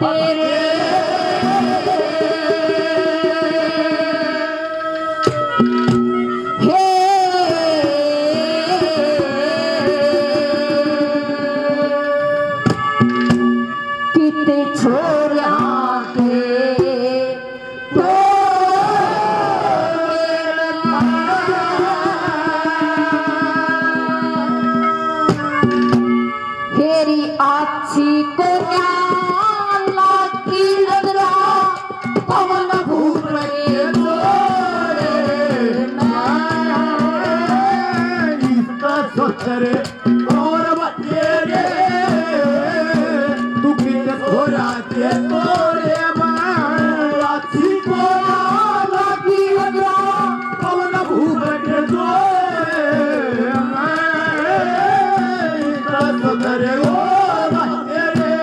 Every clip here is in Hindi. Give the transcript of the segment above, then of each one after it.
तेरे किते छोरा के हेरी आछी को लागी नजरा पवन भूप रे तोरे इसका सोचरे और बच्चे रे तू किते छोरा के तोरे अच्छी को लागी नजरा पवन भूप रे तोरे इसका सोचरे और बच्चे रे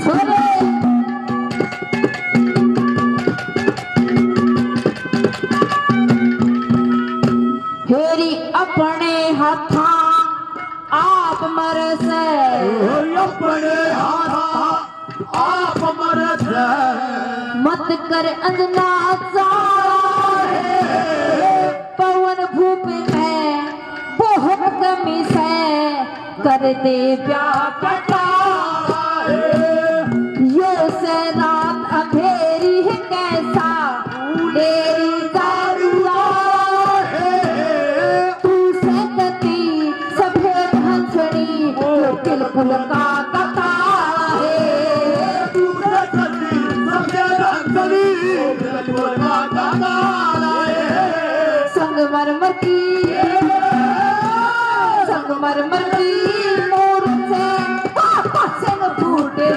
छोरे हेरी अपने हाथा आप मरसे अपने हाथा आप मरद मत कर अंजना पवन भूप में बहुत कमी से कर दे प्यार कटा यो से रात अंधेरी है कैसा तेरी दारुआ तू से कती सफेद हंसड़ी जो बिल्कुल का कता है संगमरमर की मोर से पापा से न फूटे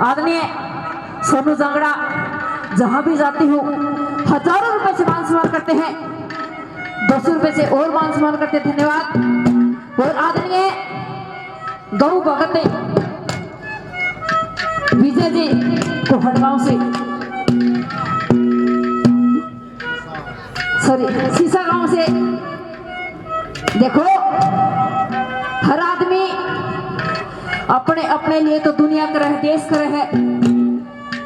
आदरणीय सोनू जांगड़ा जहां भी जाती हूँ हजारों रुपए से मान सम्मान करते हैं, 200 रुपए से और मान सम्मान करते हैं। धन्यवाद। और आदरणीय गौ भगत विजय जी को हड़गांव से सीसा गांव से देखो हर आदमी अपने अपने लिए तो दुनिया कर रहे देश कर रहे हैं,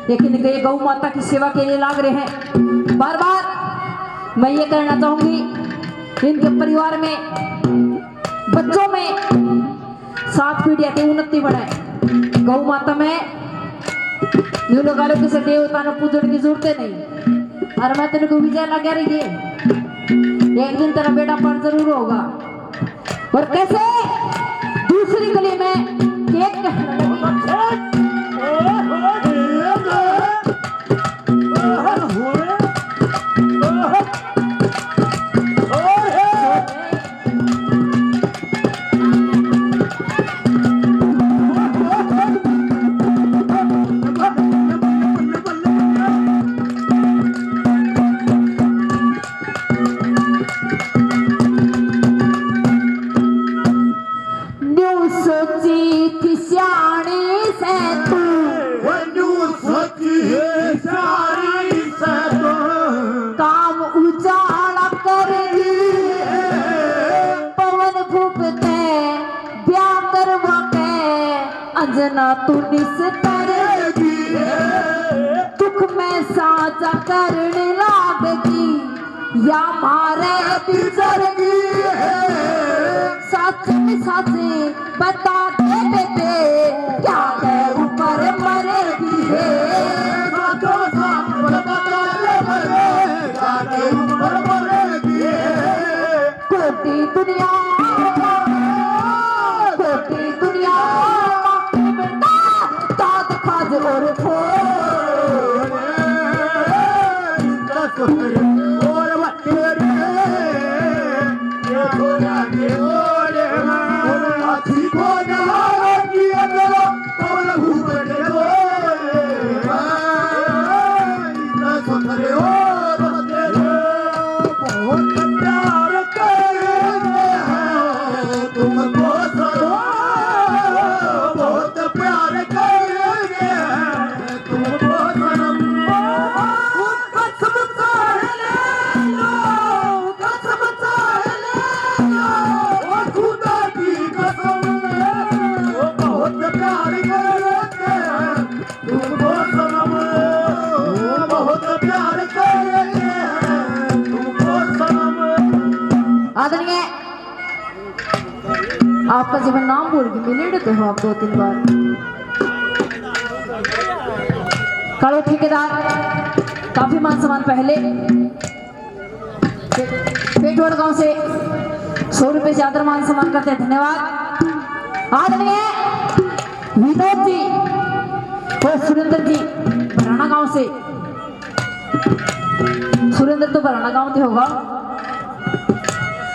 लेकिन ये गौ माता की सेवा के लिए लाग रहे हैं। बार बार मैं ये कहना चाहूंगी इनके परिवार में बच्चों में 7 पीढ़ियां की उन्नति बढ़े। गौ माता में यूं लोग किसी देवता ने पूजन की जरूरत नहीं। और मैं तेरे को विजय लगा रही है, एक दिन तेरा बेटा पर जरूर होगा। और कैसे दूसरी गली में केक अंजना तू निस्तरेगी दुख में साझा करने लागेगी या मारे बिछड़गी सच सच बता दे बेटे क्या है ऊपर मरेगी कोटी दुनिया और सुधरे और बतेरे ये छोरा के ओरे हाथी को नहारा किया करो कौन भूपटे इतना सुधरे और बतेरे बहुत प्यार करेंगे तुमको सरो बहुत प्यार करेंगे तुमको सनम कसम चाहे ले लो कसम चाहे ले लो ओ खुदा की कसम बहुत प्यार करेंगे तुमको सनम बहुत प्यार करेंगे तुमको सनम आदरणीय आपका जीवन नाम बोल के मिले तो हो आप 2-3 बार कालो ठेकेदार काफी मान सम्मान पहले पेटवर गांव से 100 रुपए से आदर मान सम्मान करते हैं धन्यवाद आदरणीय विनोद जी और सुरेंद्र जी बराना गांव से सुरेंद्र तो बराना गांव से होगा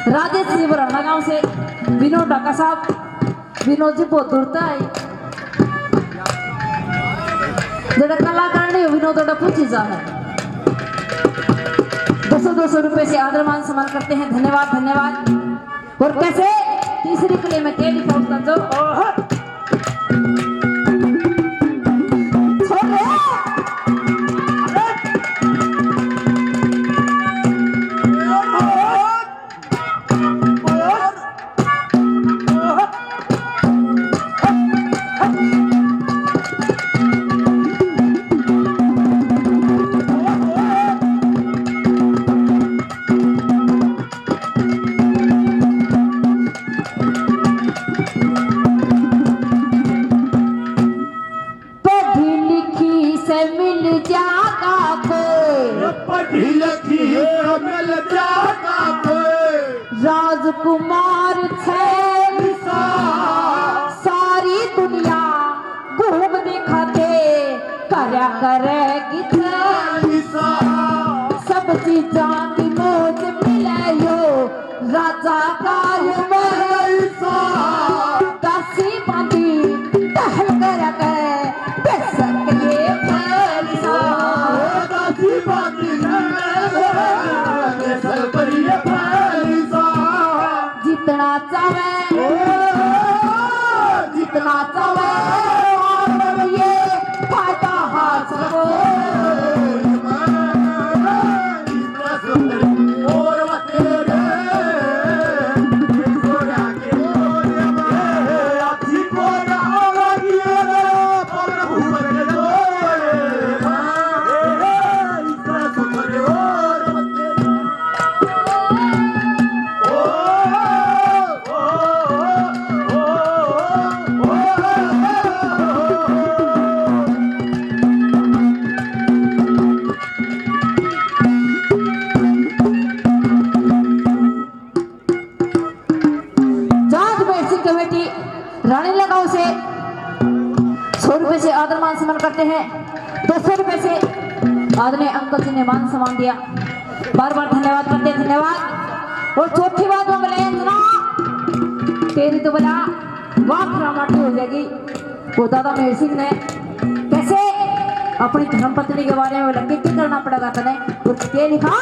राजेश जी बराना गांव से विनोद डाका साहब विनोद जी बहुत दूर है जरा कलाकार नहीं विनोद पूछी जा है 200 रुपए से आदर मान सम्मान करते हैं धन्यवाद धन्यवाद और कैसे तीसरी प्ले में के लिखा उसका जो राजकुमार थे सारी दुनिया घूम दिखाते करया करे सब चीजा की मौज मिले यो राजा कार दासी बांधी टहल करया करे बेसक ये पैसा दासी बांधी जितना चाहे और ये फायदा हाथ को और बतेरे छोरा के ओरे हाथी को नहारा किया कौन भूपटे इतना सुधरे और बतेरे कमेटी रानी लगाओ से 100 रुपए से आदर मान सम्मान करते हैं 200 रुपए से आदरणीय अंकल जी ने मान सम्मान दिया बार बार धन्यवाद करते हैं धन्यवाद और चौथी बात हम बोले इतना तेरी तो बना वाह माटी हो जाएगी वो दादा मेहर सिंह ने कैसे अपनी धर्मपत्नी के बारे में लगे करना पड़ेगा तने और क्या लिखा